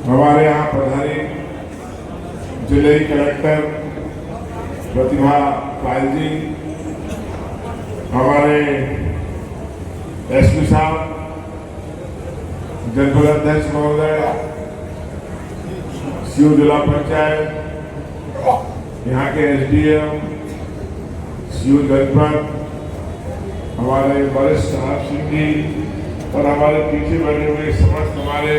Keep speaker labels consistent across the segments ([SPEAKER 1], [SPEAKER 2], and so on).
[SPEAKER 1] हमारे यहाँ प्रभारी जिले कलेक्टर प्रतिभा पाल जी, हमारे एसपी साहब, जनपद अध्यक्ष महोदय, सीओ जिला पंचायत, यहाँ के एसडीएम, सीओ जनपद, हमारे वरिष्ठ साहब सिंह जी और हमारे पीछे बैठे हुए समस्त हमारे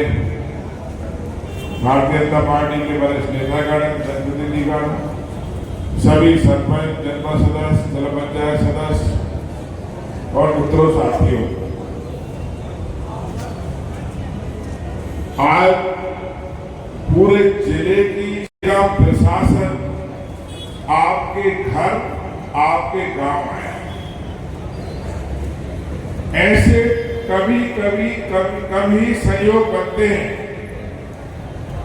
[SPEAKER 1] भारतीय जनता पार्टी के वरिष्ठ नेतागण, जनप्रतिनिधिगण, सभी सरपंच, जनपद सदस्य, जिला पंचायत सदस्य और मित्रों साथियों, आज पूरे जिले की प्रशासन आपके घर, आपके गांव आया। ऐसे कभी ही सहयोग करते हैं।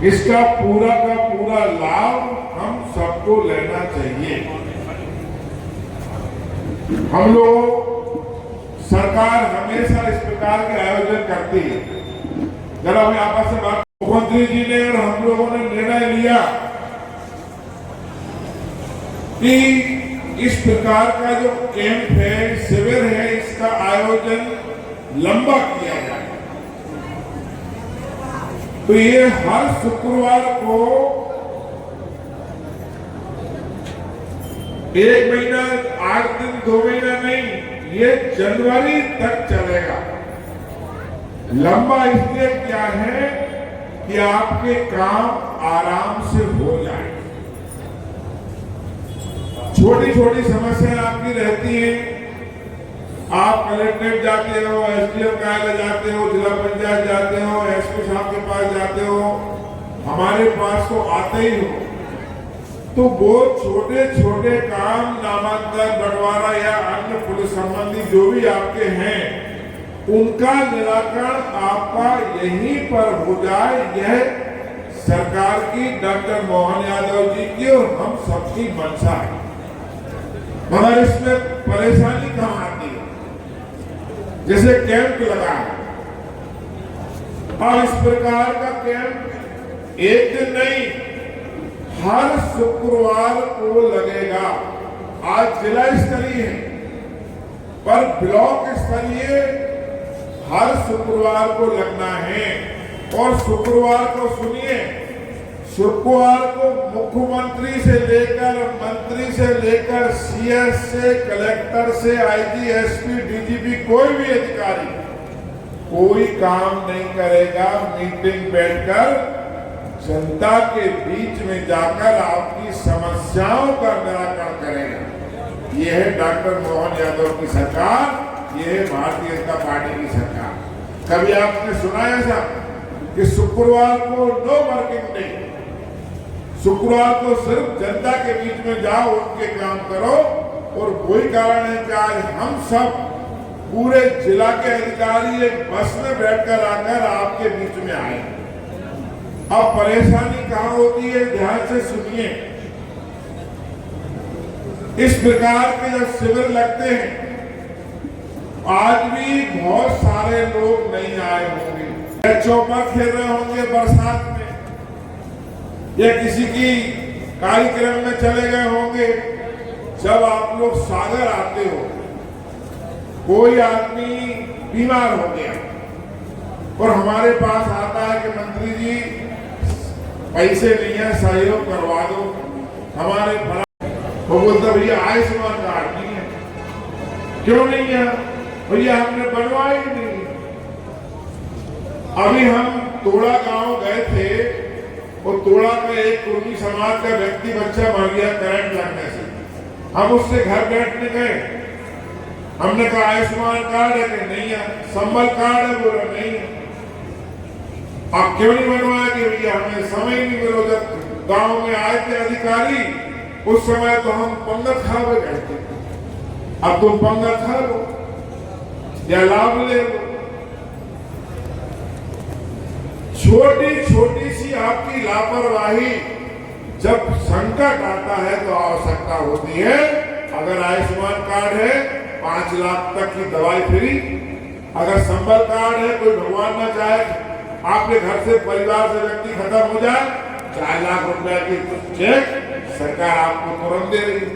[SPEAKER 1] इसका पूरा का पूरा लाभ हम सबको लेना चाहिए। हम लोग सरकार हमेशा इस प्रकार के आयोजन करती है। जरा मैं आपस से बात, मुख्यमंत्री जी ने और हम लोगों ने निर्णय लिया कि इस प्रकार का जो कैंप है, शिविर है, इसका आयोजन लंबा किया जाए। तो ये हर शुक्रवार को 1 महीना, 8 दिन, 2 महीना नहीं, ये जनवरी तक चलेगा। लंबा इसलिए क्या है कि आपके काम आराम से हो जाए। छोटी छोटी समस्याएं आपकी रहती हैं, आप कलेक्ट्रेट जाते हो, एसडीएम कार्यालय जाते हो, जिला पंचायत जाते हो, एसपी साहब के पास जाते हो, हमारे पास तो आते ही हो। तो वो छोटे छोटे काम, नामांकन, बंटवारा या अन्य पुलिस संबंधी जो भी आपके हैं, उनका निराकरण आपका यहीं पर हो जाए। यह सरकार की, डॉक्टर मोहन यादव जी की और हम सबकी मंशा है। मगर इसमें परेशानी कहां आती है? जैसे कैंप लगा है, और इस प्रकार का कैंप एक दिन नहीं, हर शुक्रवार को लगेगा। आज जिला स्तरीय है, पर ब्लॉक स्तरीय हर शुक्रवार को लगना है। और शुक्रवार को सुनिए, शुक्रवार को मुख्यमंत्री से लेकर, मंत्री से लेकर, सीएस से, कलेक्टर से, आईजी, एसपी, डीजीपी, कोई भी अधिकारी कोई काम नहीं करेगा। मीटिंग बैठकर जनता के बीच में जाकर आपकी समस्याओं का निराकरण करेगा। यह है डॉक्टर मोहन यादव की सरकार, यह है भारतीय जनता पार्टी की सरकार। कभी आपने सुना ऐसा कि शुक्रवार को नो वर्किंग डे, शुक्रवार को सिर्फ जनता के बीच में जाओ, उनके काम करो। और वही कारण है कि आज हम सब पूरे जिला के अधिकारी एक बस में बैठकर आकर आपके बीच में आए। अब परेशानी कहां होती है, ध्यान से सुनिए। इस प्रकार के जब शिविर लगते हैं, आज भी बहुत सारे लोग नहीं आए होंगे, या चौपर खेल रहे होंगे बरसात में, या किसी की कार्यक्रम में चले गए होंगे। जब आप लोग सागर आते हो, कोई आदमी बीमार हो गया और हमारे पास आता है कि मंत्री जी पैसे नहीं है, सहयोग करवा दो, हमारे वो बोलता भैया आयुष्मान कार्ड नहीं है। क्यों नहीं है? भैया हमने बनवाया ही नहीं। अभी हम तोड़ा गांव गए थे और तोड़ा का एक कुर्मी समाज का व्यक्ति बच्चा मर गया करंट लगने से। हम उससे घर बैठने गए, हमने कहा आयुष्मान कार्ड है कि नहीं है, संबल कार्ड है, बोला नहीं है। आप क्यों नहीं बनवाया? कि भैया हमें समय नहीं मिला। जब गांव में आए थे अधिकारी, उस समय तो हम पंगत खा हुए गए थे। अब तुम पंगत खा लो या लाभ ले लो। छोटी छोटी सी आपकी लापरवाही, जब संकट आता है तो आवश्यकता होती है। अगर आयुष्मान कार्ड है 5 लाख तक की दवाई फ्री, अगर संबल कार्ड है, कोई भगवान न चाहे आपके घर से परिवार से व्यक्ति खत्म हो जाए, 4 लाख रुपया की चेक सरकार आपको तुरंत दे रही है।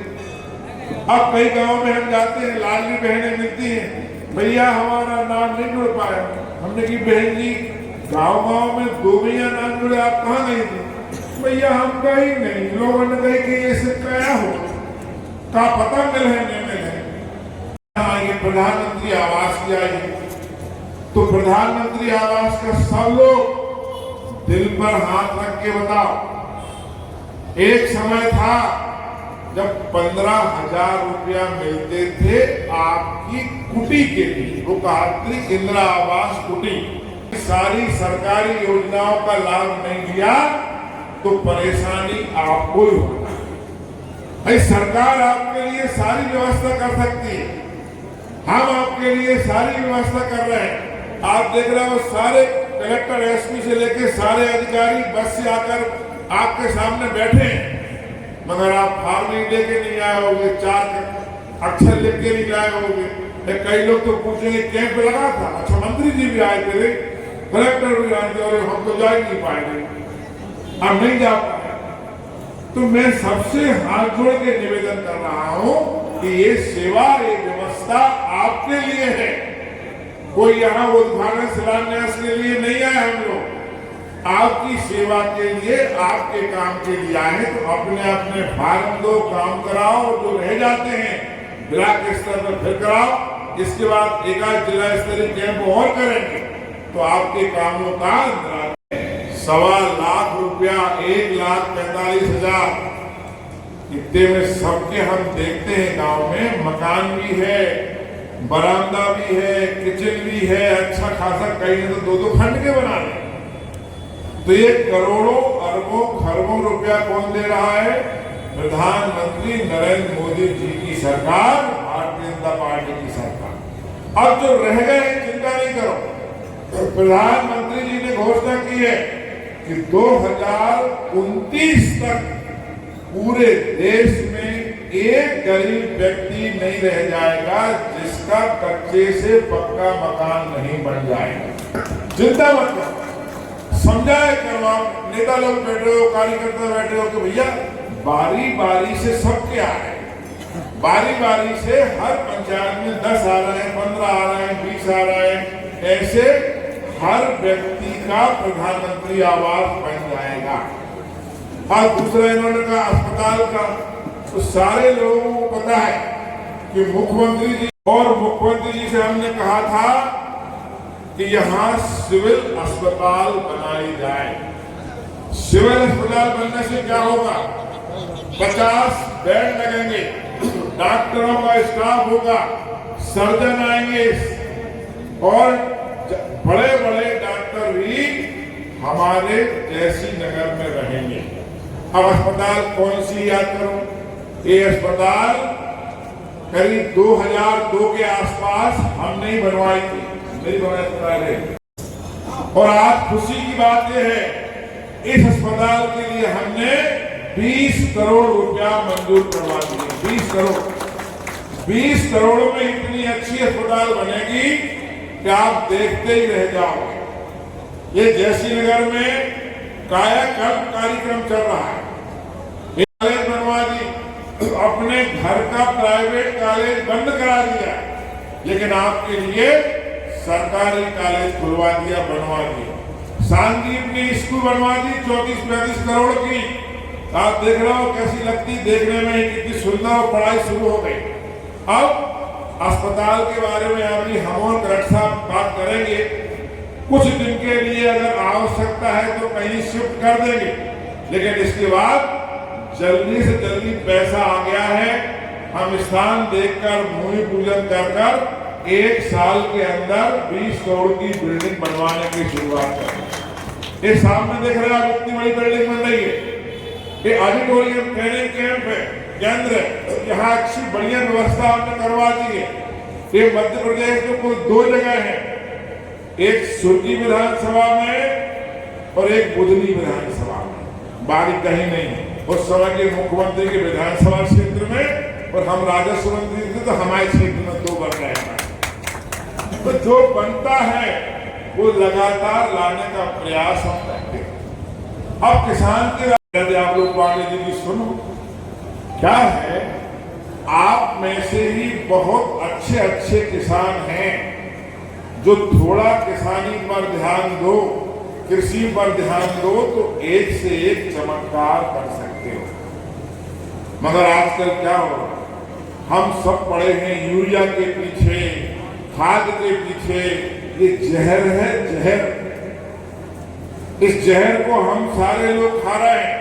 [SPEAKER 1] अब कई गांव में हम जाते हैं, लाडली बहनें मिलती हैं, भैया हमारा नाम नहीं जुड़ पाया। हमने की बहन जी गांव में 2 भैया नाम जुड़े, आप कहाँ गई थी? भैया हम कहीं नहीं, लोगों ने कही कि ये क्या हो का पता मिल है। आएंगे प्रधानमंत्री आवास की आएगी, तो प्रधानमंत्री आवास का सब लोग दिल पर हाथ रख के बताओ। एक समय था जब 15,000 रुपया मिलते थे आपकी कुटी के लिए, वो कहा इंदिरा आवास कुटी। सारी सरकारी योजनाओं का लाभ नहीं दिया तो परेशानी आपको ही होगा। भाई सरकार आपके लिए सारी व्यवस्था कर सकती है, हम आपके लिए सारी व्यवस्था कर रहे हैं। आप देख रहे हो सारे कलेक्टर एसपी से लेकर सारे अधिकारी बस से आकर आपके सामने बैठे हैं, मगर आप फार्म नहीं लेके नहीं आए होंगे, 4 अक्षर लिख के नहीं आए होंगे। कई लोग तो पूछेंगे कैंप लगा था, अच्छा मंत्री जी भी आए थे, कलेक्टर भी आए थे, और हम तो जा ही नहीं पाएंगे, हम नहीं जा पाए। तो मैं सबसे हाथ जोड़ के निवेदन कर रहा हूं कि ये सेवा, ये व्यवस्था आपके लिए है। कोई यहाँ उद्घाटन शिलान्यास के लिए नहीं आए हम लोग, आपकी सेवा के लिए, आपके काम के लिए आए। तो अपने अपने फार्म दो, काम कराओ, और जो रह जाते हैं ब्लॉक स्तर पर फिर कराओ। इसके बाद एकाध जिला स्तरीय कैंप और करेंगे तो आपके कामों का 1.25 लाख रुपया, 1,45,000 इतने में सबके हम देखते हैं। गांव में मकान भी है, बरामदा भी है, किचन भी है, अच्छा खासा, कई ने तो 2-2 खंड के बना रहे। तो ये करोड़ों अरबों खरबों रुपया कौन दे रहा है? प्रधानमंत्री नरेंद्र मोदी जी की सरकार, भारतीय जनता पार्टी की सरकार। अब जो रह गए चिंता नहीं करो, तो प्रधानमंत्री जी ने घोषणा की है कि 2029 तक पूरे देश में एक गरीब व्यक्ति नहीं रह जाएगा जिसका कच्चे से पक्का मकान नहीं बन जाएगा। चिंता मत करो, समझाए करवाओ। नेता लोग बैठे हो, कार्यकर्ता बैठे हो कि भैया बारी बारी से सबके आ रहे हैं, बारी बारी से हर पंचायत में 10 आ रहे हैं, 15 आ रहे हैं, 20 आ रहे हैं, ऐसे हर व्यक्ति का प्रधानमंत्री आवास बन जाएगा। और दूसरा इन्होंने कहा अस्पताल का, तो सारे लोगों को पता है कि मुख्यमंत्री जी से हमने कहा था कि यहाँ सिविल अस्पताल बनाई जाए। सिविल अस्पताल बनने से क्या होगा? 50 बेड लगेंगे, डॉक्टरों का स्टाफ होगा, सर्जन आएंगे, और बड़े बड़े डॉक्टर भी हमारे जैसी नगर में रहेंगे। अब अस्पताल कौन सी याद करूं? ये अस्पताल करीब 2002 के आसपास हमने ही बनवाई थी, मेरी अस्पताल है। और आज खुशी की बात यह है, इस अस्पताल के लिए हमने 20 करोड़ रुपया मंजूर करवा दिए। 20 करोड़ 20 करोड़ में इतनी अच्छी अस्पताल बनेगी कि आप देखते ही रह जाओगे। ये जैसी नगर में कायाकल्प कार्यक्रम चल रहा है, कॉलेज बनवा दी, अपने घर का प्राइवेट कॉलेज बंद करा दिया, लेकिन आपके लिए सरकारी कॉलेज खुलवा दिया, बनवा दिया। सांदीपनी स्कूल बनवा दी 34-35 करोड़ की। आप देख रहे हो कैसी लगती, देखने में कितनी सुंदर, और पढ़ाई शुरू हो गई। अब अस्पताल के बारे में अभी हम और कलेक्टर साहब बात करेंगे। कुछ दिन के लिए अगर आवश्यकता है तो कहीं शिफ्ट कर देंगे, लेकिन इसके बाद जल्दी से जल्दी पैसा आ गया है, हम स्थान देखकर भूमि पूजन कर 1 साल के अंदर 20 करोड़ की बिल्डिंग बनवाने की शुरुआत करें। ये सामने देख रहे हैं आप, इतनी बड़ी बिल्डिंग बन रही है। ये ऑडिटोरियम, ट्रेनिंग कैंप है, केंद्र है, यहाँ अच्छी बढ़िया व्यवस्था हमने करवा दी है। ये मध्य प्रदेश में कुल 2 जगह है, एक सुरगी विधानसभा में और एक बुधनी विधानसभा में, बाकी कहीं नहीं है। उस समय के मुख्यमंत्री के विधानसभा क्षेत्र में, और हम राजस्व मंत्री थे तो हमारे क्षेत्र में 2 बन रहे हैं। तो जो बनता है वो लगातार लाने का प्रयास हम करते हैं। अब किसान के आप लोग पांडे जी की सुनो, क्या है, आप में से ही बहुत अच्छे अच्छे किसान हैं जो थोड़ा किसानी पर ध्यान दो, कृषि पर ध्यान दो तो एक से एक चमत्कार कर सकते हो। मगर आजकल क्या हो रहा है, हम सब पड़े हैं यूरिया के पीछे, खाद के पीछे। ये जहर है, जहर। इस जहर को हम सारे लोग खा रहे हैं।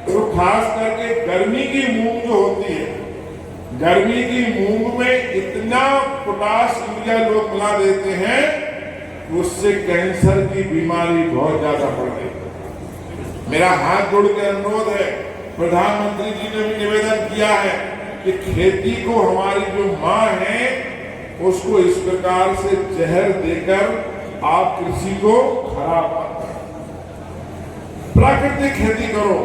[SPEAKER 1] तो खास करके गर्मी की मूंग जो होती है, गर्मी की मूंग में इतना पोटाश यूरिया लोग मिला देते हैं, उससे कैंसर की बीमारी बहुत ज्यादा बढ़ गई। मेरा हाथ जोड़ के अनुरोध है, प्रधानमंत्री जी ने भी निवेदन किया है कि खेती को हमारी जो माँ है उसको इस प्रकार से जहर देकर आप कृषि को खराब मत करो, प्राकृतिक खेती करो।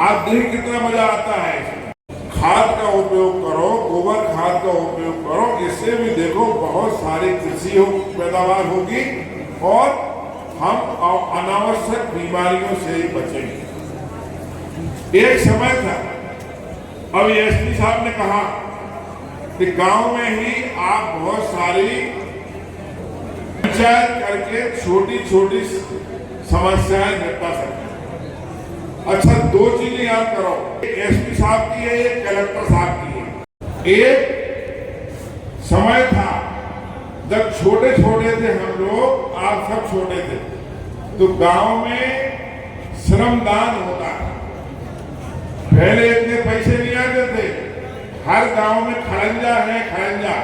[SPEAKER 1] आप देखिए कितना मजा आता है इसमें। खाद का उपयोग करो, गोबर खाद का उपयोग करो, इससे भी देखो बहुत सारी कृषि पैदावार होगी और हम अनावश्यक बीमारियों से ही बचेंगे। एक समय था, अब एसपी साहब ने कहा कि गांव में ही आप बहुत सारी पंचायत करके छोटी छोटी समस्याएं निपटा सकते हैं। अच्छा, दो चीजें याद करो, एक एसपी साहब की है, एक कलेक्टर साहब की है। एक समय था जब छोटे छोटे थे हम लोग, आप सब छोटे थे, तो गांव में श्रमदान होता था। पहले इतने पैसे नहीं आते थे, हर गांव में खड़ंजा है, खड़ंजा।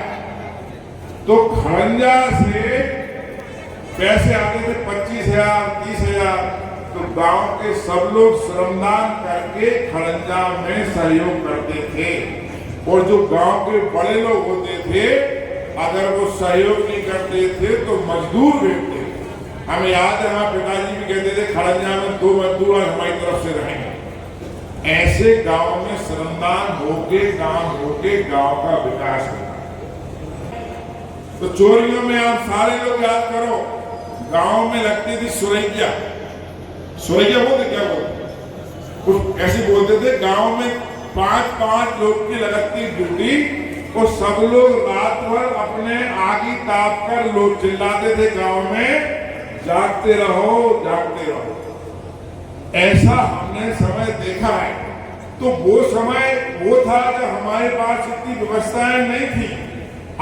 [SPEAKER 1] तो खड़ंजा से पैसे आते थे 25,000, 30,000। तो गांव के सब लोग श्रमदान करके खड़ंजा में सहयोग करते थे। और जो गांव के बड़े लोग होते थे, अगर वो सहयोग नहीं करते थे तो मजदूर भेजते थे। हमें याद है, हमारे पिताजी भी कहते थे खड़ंजा में 2 मजदूर हमारी तरफ से रहेंगे। ऐसे गांव में श्रमदान होके, काम होके गांव का विकास होगा। तो चोरियों में आप सारे लोग याद करो, गांव में लगती थी सुरैया। सुरैया बोलते, क्या बोलते, कुछ ऐसे बोलते थे। गांव में 5-5 लोग की लगती ड्यूटी और सब लोग रात भर अपने आगी ताप कर लोग चिल्लाते थे गांव में, जागते रहो, जागते रहो। ऐसा हमने समय देखा है। तो वो समय वो था जब हमारे पास इतनी व्यवस्थाएं नहीं थी।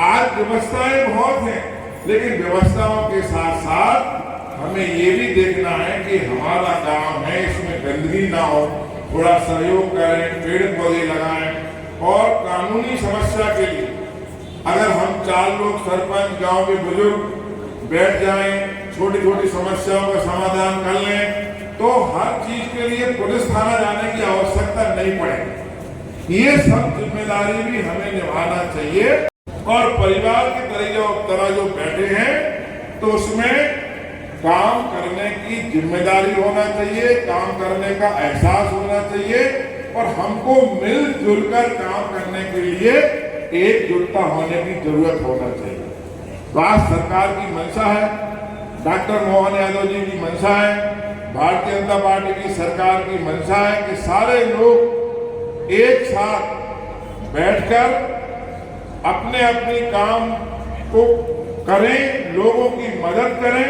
[SPEAKER 1] आज व्यवस्थाएं बहुत हैं, लेकिन व्यवस्थाओं के साथ साथ हमें ये भी देखना है कि हमारा गांव है, इसमें गंदगी ना हो, थोड़ा सहयोग करें, पेड़ पौधे लगाएं। और कानूनी समस्या के लिए अगर हम 4 लोग सरपंच, गांव के बुजुर्ग बैठ जाएं, छोटी छोटी समस्याओं का समाधान कर लें, तो हर चीज के लिए पुलिस थाना जाने की आवश्यकता नहीं पड़ेगी। ये सब जिम्मेदारी भी हमें निभाना चाहिए। और परिवार की तरह जो बैठे हैं, तो उसमें काम करने की जिम्मेदारी होना चाहिए, काम करने का एहसास होना चाहिए और हमको मिलजुल कर काम करने के लिए एकजुटता होने की जरूरत होना चाहिए। तो आज सरकार की मंशा है, डॉक्टर मोहन यादव जी की मंशा है, भारतीय जनता पार्टी की सरकार की मंशा है कि सारे लोग एक साथ बैठकर अपने अपने काम को करें, लोगों की मदद करें।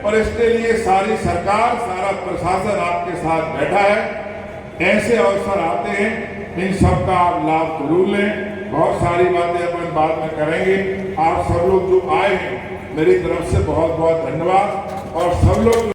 [SPEAKER 1] और इसके लिए सारी सरकार, सारा प्रशासन आपके साथ बैठा है। ऐसे अवसर आते हैं, इन सब का आप लाभ जरूर लें। बहुत सारी बातें अपन बाद में करेंगे। आप सब लोग जो आए हैं, मेरी तरफ से बहुत बहुत धन्यवाद। और सब लोग